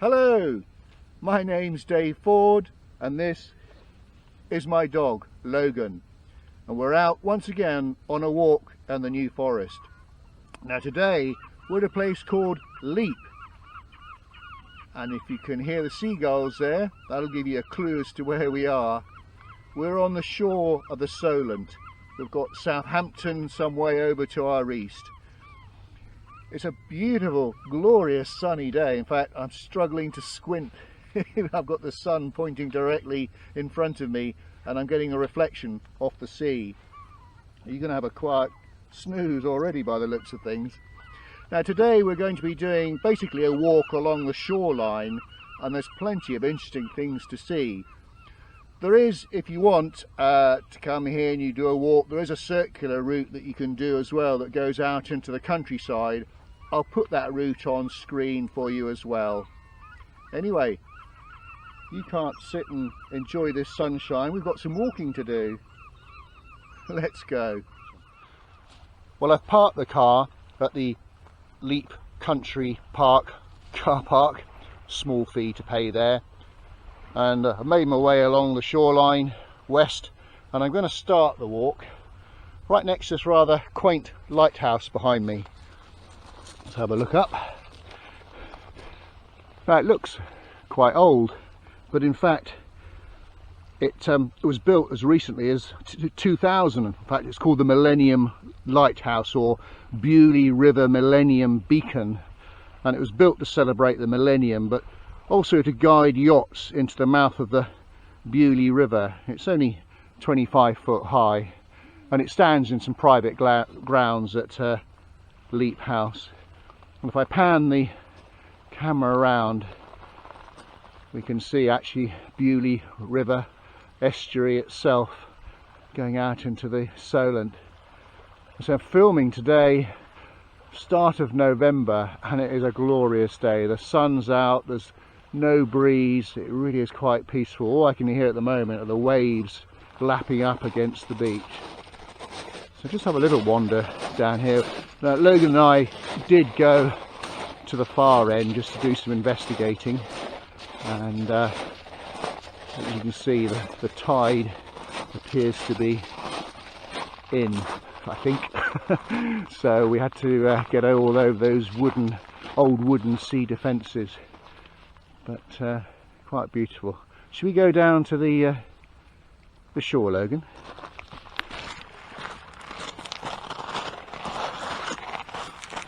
Hello, my name's Dave Ford and this is my dog Logan, and we're out once again on a walk in the New Forest. Now today we're at a place called Lepe, and if you can hear the seagulls there, that'll give you a clue as to where we are. We're on the shore of the Solent. We've got Southampton some way over to our east. It's a beautiful, glorious sunny day. In fact, I'm struggling to squint. I've got the sun pointing directly in front of me and I'm getting a reflection off the sea. You're going to have a quiet snooze already by the looks of things. Now today we're going to be doing basically a walk along the shoreline, and there's plenty of interesting things to see. There is, if you want to come here and you do a walk, there is a circular route that you can do as well that goes out into the countryside. I'll put that route on screen for you as well. Anyway, you can't sit and enjoy this sunshine. We've got some walking to do. Let's go. Well, I've parked the car at the Lepe Country Park car park. Small fee to pay there. And I've made my way along the shoreline west, and I'm going to start the walk right next to this rather quaint lighthouse behind me. Let's have a look up. Now it looks quite old, but in fact it was built as recently as 2000. In fact, it's called the Millennium Lighthouse, or Bewley River Millennium Beacon, and it was built to celebrate the millennium, but also to guide yachts into the mouth of the Bewley River. It's only 25 foot high, and it stands in some private grounds at Lepe House. And if I pan the camera around, we can see actually Bewley River estuary itself going out into the Solent. So I'm filming today, start of November, and it is a glorious day. The sun's out, there's no breeze, it really is quite peaceful. All I can hear at the moment are the waves lapping up against the beach. So just have a little wander down here. Now, Logan and I did go to the far end just to do some investigating, and as you can see, the tide appears to be in, I think. So we had to get all over those old wooden sea defences, but quite beautiful. Should we go down to the shore, Logan?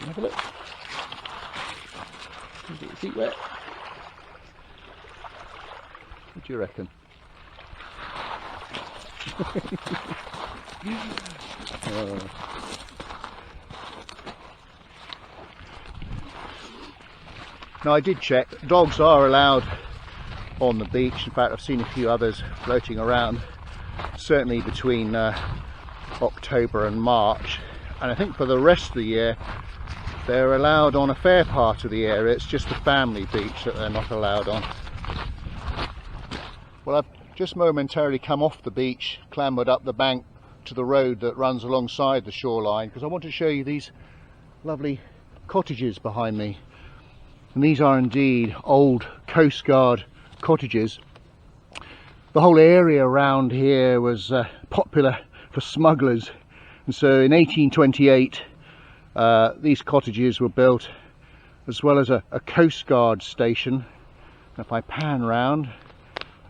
Have a look. Get your feet wet. What do you reckon? Now I did check, dogs are allowed on the beach. In fact, I've seen a few others floating around, certainly between October and March, and I think for the rest of the year they're allowed on a fair part of the area. It's just the family beach that they're not allowed on. Well, I've just momentarily come off the beach, clambered up the bank to the road that runs alongside the shoreline, because I want to show you these lovely cottages behind me. And these are indeed old coastguard cottages. The whole area around here was popular for smugglers, and so in 1828 these cottages were built, as well as a coastguard station. If I pan round,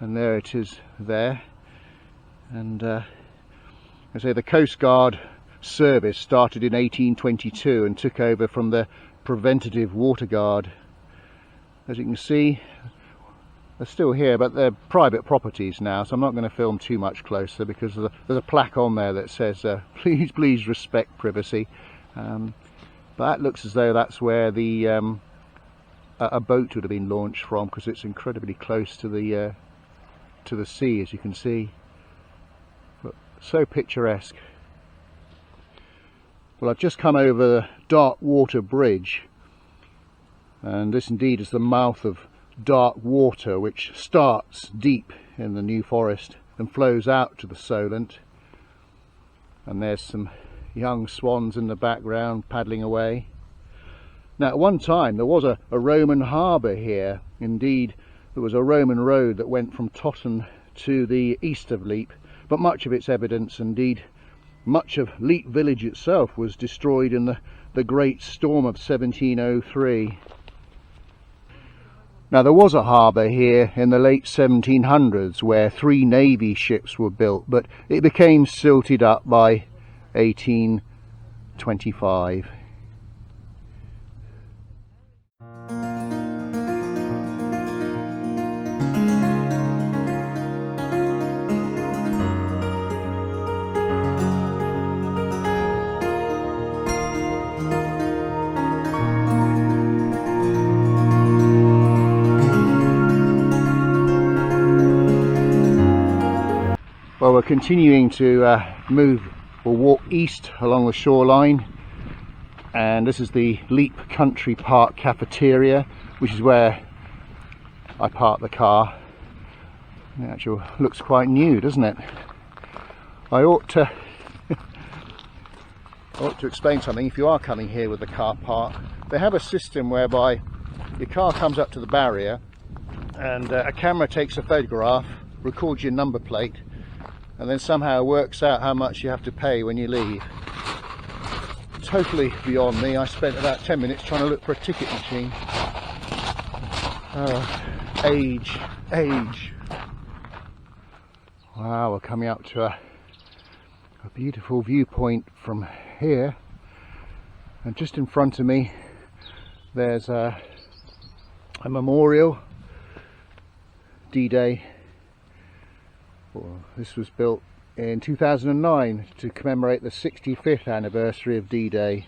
and there it is there, and I say the coastguard service started in 1822 and took over from the preventative water guard. As you can see, they're still here, but they're private properties now, so I'm not going to film too much closer, because there's a plaque on there that says please respect privacy. But that looks as though that's where the a boat would have been launched from, because it's incredibly close to the sea, as you can see. But so picturesque. Well, I've just come over the Dark Water Bridge, and this indeed is the mouth of Dark Water, which starts deep in the New Forest and flows out to the Solent. And there's some young swans in the background paddling away. Now at one time there was a Roman harbour here. Indeed, there was a Roman road that went from Totton to the east of Lepe, but much of its evidence, indeed much of Lepe village itself, was destroyed in the great storm of 1703. Now there was a harbour here in the late 1700s where 3 navy ships were built, but it became silted up by 1825. Well, we're continuing to move or walk east along the shoreline, and this is the Lepe Country Park cafeteria, which is where I parked the car. It actually looks quite new, doesn't it? I ought to explain something. If you are coming here with the car park, they have a system whereby your car comes up to the barrier and a camera takes a photograph, records your number plate, and then somehow works out how much you have to pay when you leave. Totally beyond me. I spent about 10 minutes trying to look for a ticket machine. Age. Wow, we're coming up to a beautiful viewpoint from here, and just in front of me there's a memorial, D-Day. Well, this was built in 2009 to commemorate the 65th anniversary of D-Day.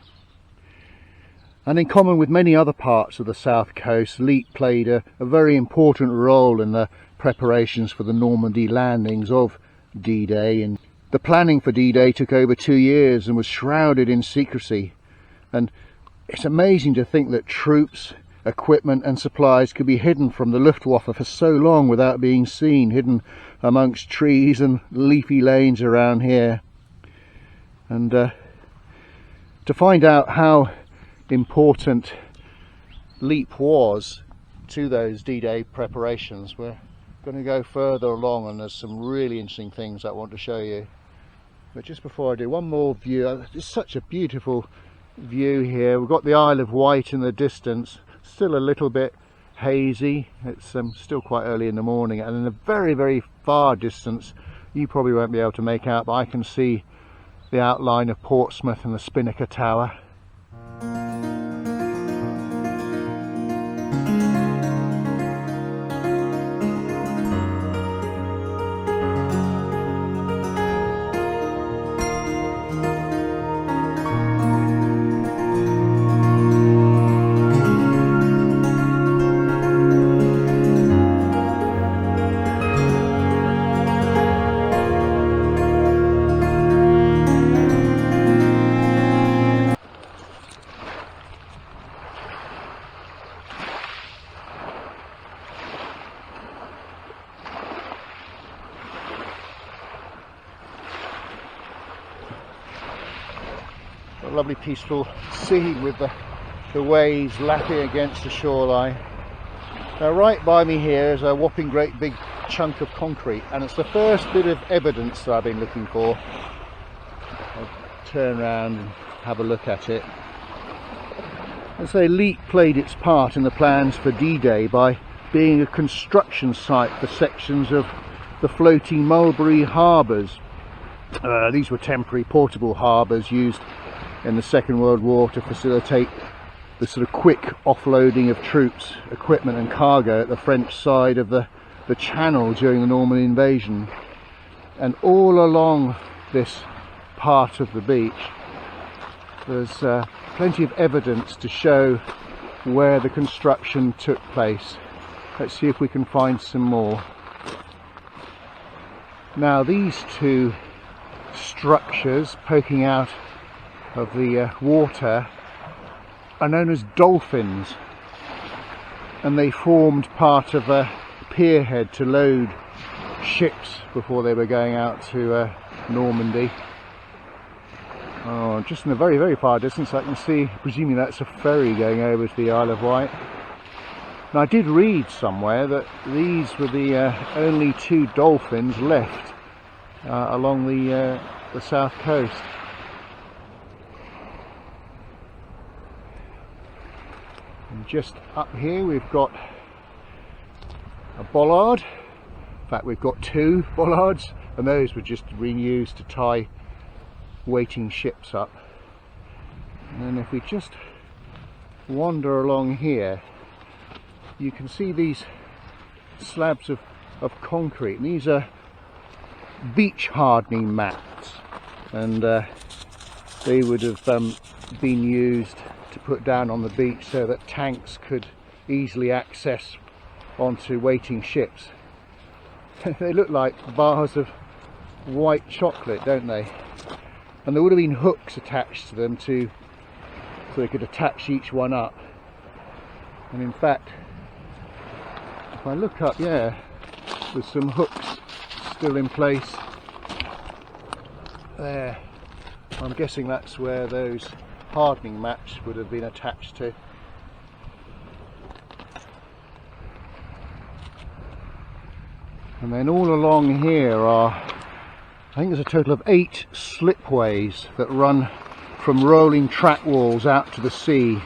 And in common with many other parts of the south coast, Lepe played a very important role in the preparations for the Normandy landings of D-Day. And the planning for D-Day took over 2 years and was shrouded in secrecy. And it's amazing to think that troops, equipment and supplies could be hidden from the Luftwaffe for so long without being seen, hidden amongst trees and leafy lanes around here. And to find out how important Lepe was to those D-Day preparations, we're going to go further along, and there's some really interesting things I want to show you. But just before I do, one more view. It's such a beautiful view here. We've got the Isle of Wight in the distance, still a little bit hazy. It's still quite early in the morning, and in a very, very far distance, you probably won't be able to make out, but I can see the outline of Portsmouth and the Spinnaker Tower. A lovely peaceful scene with the waves lapping against the shoreline. Now right by me here is a whopping great big chunk of concrete, and it's the first bit of evidence that I've been looking for. I'll turn around and have a look at it. As I say, Lepe played its part in the plans for D-Day by being a construction site for sections of the floating Mulberry Harbours. These were temporary portable harbours used in the Second World War to facilitate the sort of quick offloading of troops, equipment and cargo at the French side of the Channel during the Normandy Invasion. And all along this part of the beach there's plenty of evidence to show where the construction took place. Let's see if we can find some more. Now these two structures poking out of the water are known as Dolphins, and they formed part of a pierhead to load ships before they were going out to Normandy. Oh, just in the very, very far distance I can see, presumably that's a ferry going over to the Isle of Wight. And I did read somewhere that these were the only 2 dolphins left along the south coast. And just up here we've got a bollard. In fact, we've got 2 bollards, and those were just reused to tie waiting ships up. And then if we just wander along here, you can see these slabs of concrete, and these are beach hardening mats, and they would have been used to put down on the beach so that tanks could easily access onto waiting ships. They look like bars of white chocolate, don't they? And there would have been hooks attached to them so they could attach each one up. And in fact, if I look up, yeah, there's some hooks still in place there. I'm guessing that's where those hardening mats would have been attached to. And then all along here are, I think there's a total of 8 slipways that run from rolling track walls out to the sea,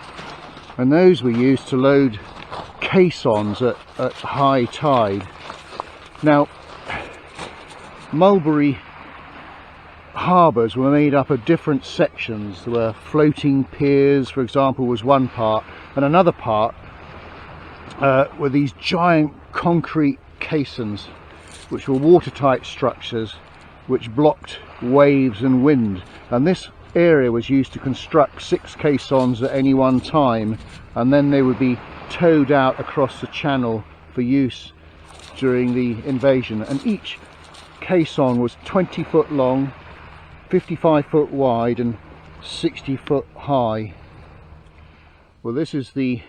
and those were used to load caissons at high tide. Now, Mulberry Harbours were made up of different sections. There were floating piers, for example, was one part, and another part were these giant concrete caissons, which were watertight structures which blocked waves and wind. And this area was used to construct 6 caissons at any one time, and then they would be towed out across the channel for use during the invasion. And each caisson was 20 foot long, 55 foot wide and 60 foot high. Well, this is the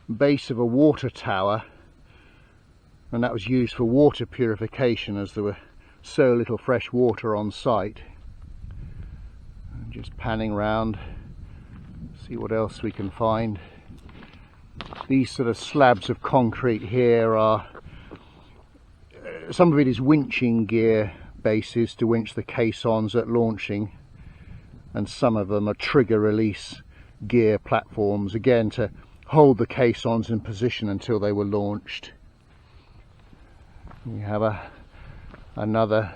base of a water tower, and that was used for water purification as there were so little fresh water on site. And just panning around, see what else we can find. These sort of slabs of concrete here are, some of it is winching gear bases to winch the caissons at launching, and some of them are trigger release gear platforms, again to hold the caissons in position until they were launched. We have another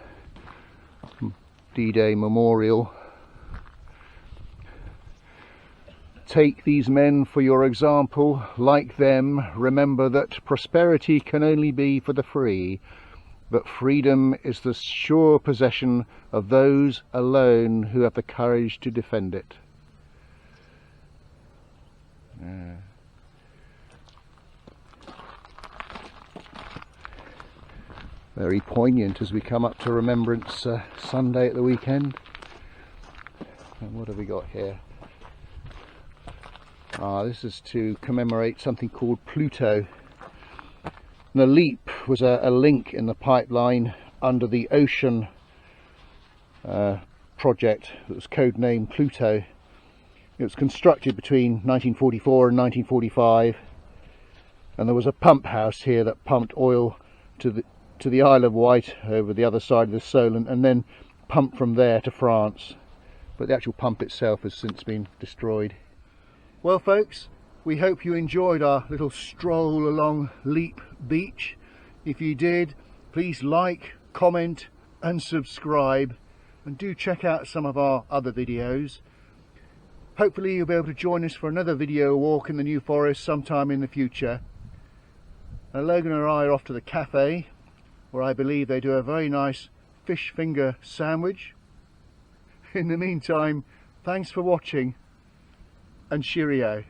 D-Day memorial. Take these men for your example, like them remember that prosperity can only be for the free, but freedom is the sure possession of those alone who have the courage to defend it. Very poignant as we come up to Remembrance Sunday at the weekend. And what have we got here? This is to commemorate something called Pluto. The Lepe was a link in the pipeline under the ocean project that was codenamed Pluto. It was constructed between 1944 and 1945, and there was a pump house here that pumped oil to the Isle of Wight over the other side of the Solent, and then pumped from there to France. But the actual pump itself has since been destroyed. Well folks, we hope you enjoyed our little stroll along Lepe Beach. If you did, please like, comment and subscribe, and do check out some of our other videos. Hopefully you'll be able to join us for another video walk in the New Forest sometime in the future. Now, Logan and I are off to the cafe, where I believe they do a very nice fish finger sandwich. In the meantime, thanks for watching, and cheerio.